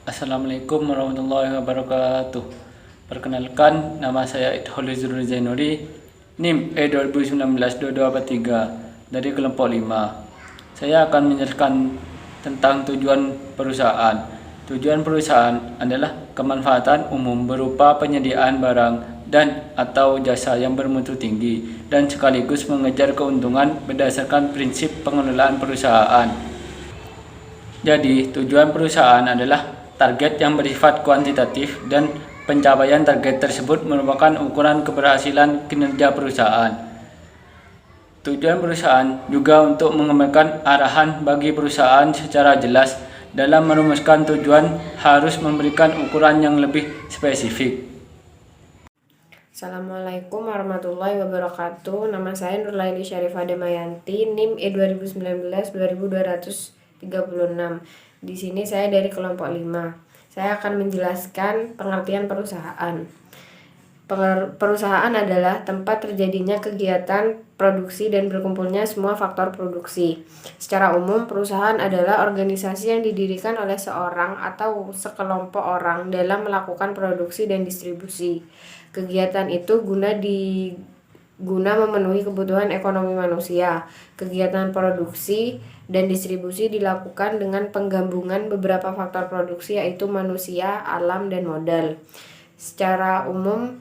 Assalamualaikum warahmatullahi wabarakatuh. Perkenalkan, nama saya Idholizur Zainuri, NIM E2019-2243 dari kelompok 5. Saya akan menjelaskan tentang tujuan perusahaan. Tujuan perusahaan adalah kemanfaatan umum berupa penyediaan barang dan atau jasa yang bermutu tinggi dan sekaligus mengejar keuntungan berdasarkan prinsip pengelolaan perusahaan. Jadi, tujuan perusahaan adalah target yang bersifat kuantitatif dan pencapaian target tersebut merupakan ukuran keberhasilan kinerja perusahaan. Tujuan perusahaan juga untuk mengembangkan arahan bagi perusahaan secara jelas. Dalam merumuskan tujuan harus memberikan ukuran yang lebih spesifik. Assalamualaikum warahmatullahi wabarakatuh. Nama saya Nurlaili Syarifah Damayanti, NIM E2019-2236. Di sini saya dari kelompok 5. Saya akan menjelaskan pengertian perusahaan. Perusahaan adalah tempat terjadinya kegiatan produksi dan berkumpulnya semua faktor produksi. Secara umum, perusahaan adalah organisasi yang didirikan oleh seorang atau sekelompok orang dalam melakukan produksi dan distribusi. Kegiatan itu guna memenuhi kebutuhan ekonomi manusia. Kegiatan produksi dan distribusi dilakukan dengan penggabungan beberapa faktor produksi, yaitu manusia, alam, dan modal. Secara umum,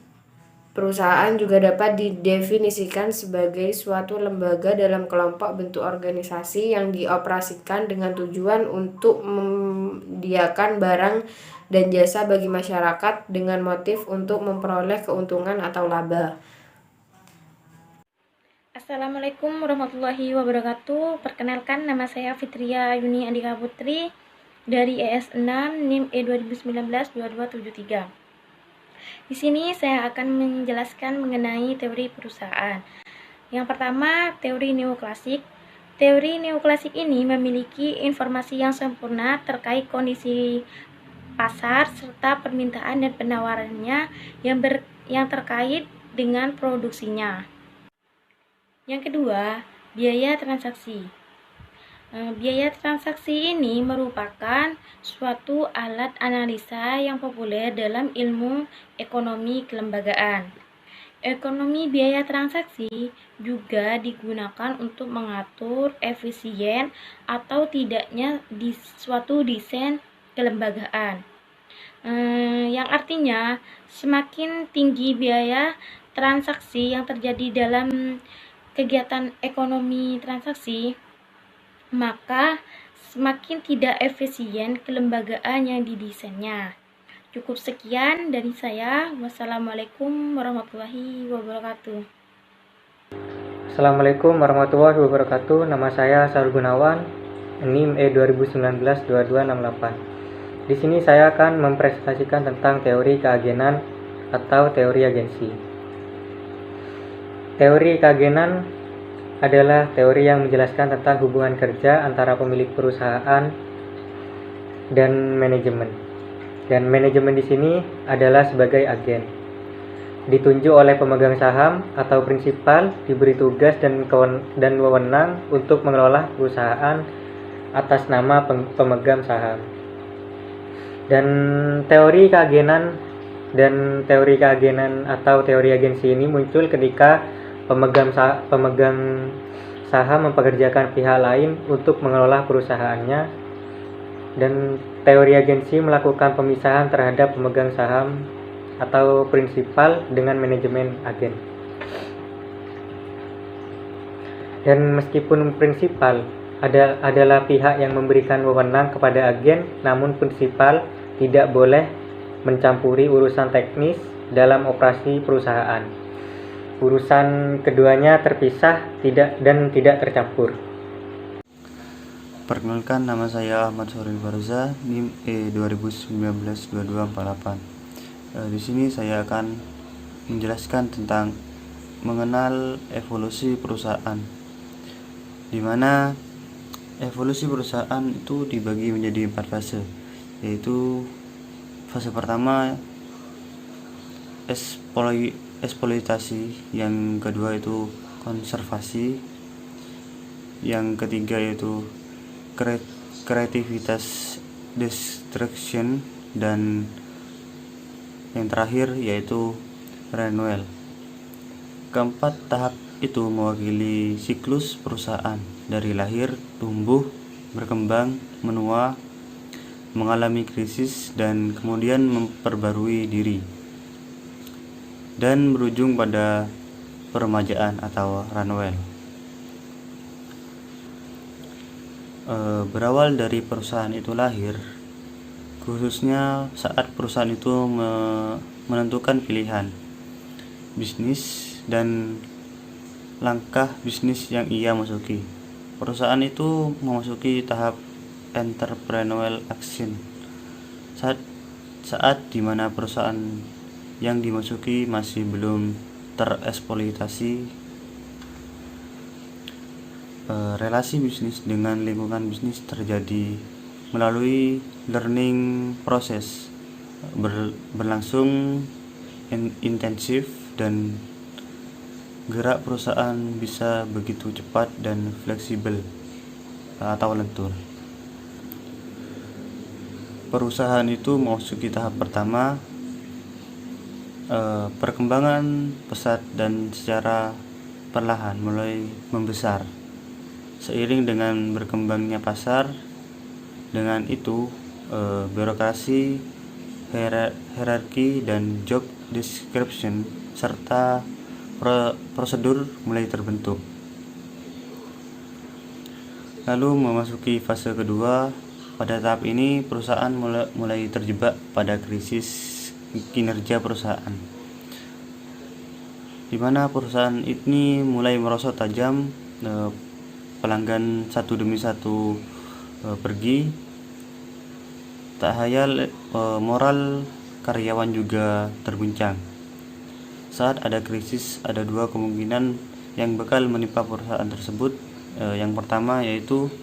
perusahaan juga dapat didefinisikan sebagai suatu lembaga dalam kelompok bentuk organisasi yang dioperasikan dengan tujuan untuk menyediakan barang dan jasa bagi masyarakat dengan motif untuk memperoleh keuntungan atau laba. Assalamualaikum warahmatullahi wabarakatuh. Perkenalkan, nama saya Fitria Yuni Andika Putri dari ES6 NIM E2019-2273. Di sini saya akan menjelaskan mengenai teori perusahaan. Yang pertama, teori neoklasik. Teori neoklasik ini memiliki informasi yang sempurna terkait kondisi pasar serta permintaan dan penawarannya yang terkait dengan produksinya. Yang kedua, biaya transaksi. Biaya transaksi ini merupakan suatu alat analisa yang populer dalam ilmu ekonomi kelembagaan. Ekonomi biaya transaksi juga digunakan untuk mengatur efisien atau tidaknya di suatu desain kelembagaan. Yang artinya semakin tinggi biaya transaksi yang terjadi dalam kegiatan ekonomi transaksi, maka semakin tidak efisien kelembagaan yang didesainnya. Cukup sekian dari saya. Wassalamualaikum warahmatullahi wabarakatuh. Assalamualaikum warahmatullahi wabarakatuh. Nama saya Sarul Gunawan, NIM E2019-2268. Di sini saya akan mempresentasikan tentang teori keagenan atau teori agensi. Teori keagenan adalah teori yang menjelaskan tentang hubungan kerja antara pemilik perusahaan dan manajemen. Dan manajemen di sini adalah sebagai agen. Ditunjuk oleh pemegang saham atau prinsipal, diberi tugas dan wewenang untuk mengelola perusahaan atas nama pemegang saham. Dan teori keagenan atau teori agensi ini muncul ketika pemegang saham mempekerjakan pihak lain untuk mengelola perusahaannya, dan teori agensi melakukan pemisahan terhadap pemegang saham atau prinsipal dengan manajemen agen. Dan meskipun prinsipal adalah pihak yang memberikan wewenang kepada agen, namun prinsipal tidak boleh mencampuri urusan teknis dalam operasi perusahaan. Urusan keduanya terpisah dan tidak tercampur. Perkenalkan, nama saya Ahmad Soril Barza, NIM E2019-2248. Di sini saya akan menjelaskan tentang mengenal evolusi perusahaan, di mana evolusi perusahaan itu dibagi menjadi 4 fase, yaitu fase pertama eksploitasi, yang kedua itu konservasi, yang ketiga yaitu kreativitas destruction, dan yang terakhir yaitu renewal. Keempat tahap itu mewakili siklus perusahaan dari lahir, tumbuh, berkembang, menua, mengalami krisis, dan kemudian memperbarui diri, dan berujung pada peremajaan atau renewal. Berawal dari perusahaan itu lahir, khususnya saat perusahaan itu menentukan pilihan bisnis dan langkah bisnis yang ia masuki. Perusahaan itu memasuki tahap entrepreneurial action saat dimana perusahaan yang dimasuki masih belum tereksploitasi. Relasi bisnis dengan lingkungan bisnis terjadi melalui learning proses berlangsung intensif, dan gerak perusahaan bisa begitu cepat dan fleksibel atau lentur. Perusahaan itu memasuki tahap pertama, perkembangan pesat dan secara perlahan mulai membesar seiring dengan berkembangnya pasar. Dengan itu, birokrasi, hierarki, dan job description serta prosedur mulai terbentuk. Lalu memasuki fase kedua. Pada tahap ini perusahaan mulai terjebak pada krisis kinerja perusahaan, di mana perusahaan ini mulai merosot tajam, pelanggan satu demi satu pergi, tak hayal moral karyawan juga terguncang. Saat ada krisis, ada dua kemungkinan yang bakal menimpa perusahaan tersebut. Yang pertama yaitu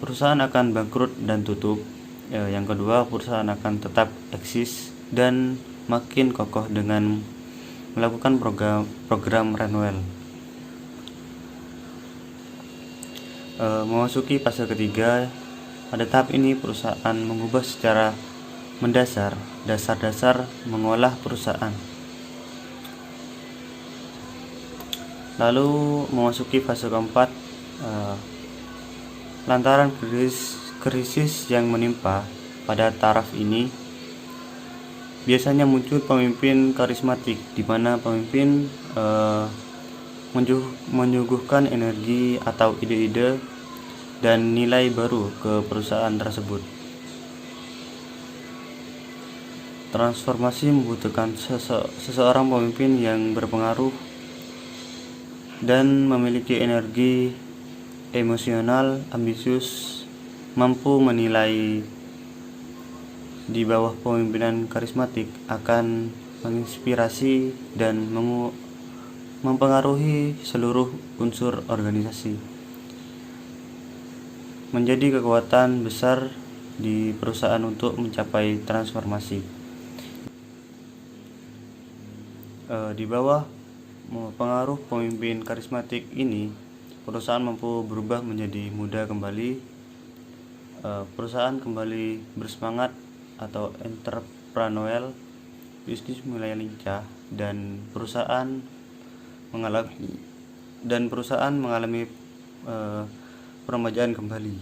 perusahaan akan bangkrut dan tutup. Yang kedua, perusahaan akan tetap eksis dan makin kokoh dengan melakukan program renewal. Memasuki fase ketiga. Pada tahap ini perusahaan mengubah secara mendasar dasar-dasar mengolah perusahaan. Lalu memasuki fase keempat. Lantaran krisis yang menimpa pada taraf ini, biasanya muncul pemimpin karismatik, di mana pemimpin menyuguhkan energi atau ide-ide dan nilai baru ke perusahaan tersebut. Transformasi membutuhkan seseorang pemimpin yang berpengaruh dan memiliki energi emosional, ambisius, mampu menilai. Di bawah pemimpinan karismatik akan menginspirasi dan mempengaruhi seluruh unsur organisasi, menjadi kekuatan besar di perusahaan untuk mencapai transformasi. Di bawah pengaruh pemimpin karismatik ini, perusahaan mampu berubah menjadi muda kembali. Perusahaan kembali bersemangat atau entrepreneurial, bisnis mulai lincah, dan perusahaan mengalami peremajaan kembali.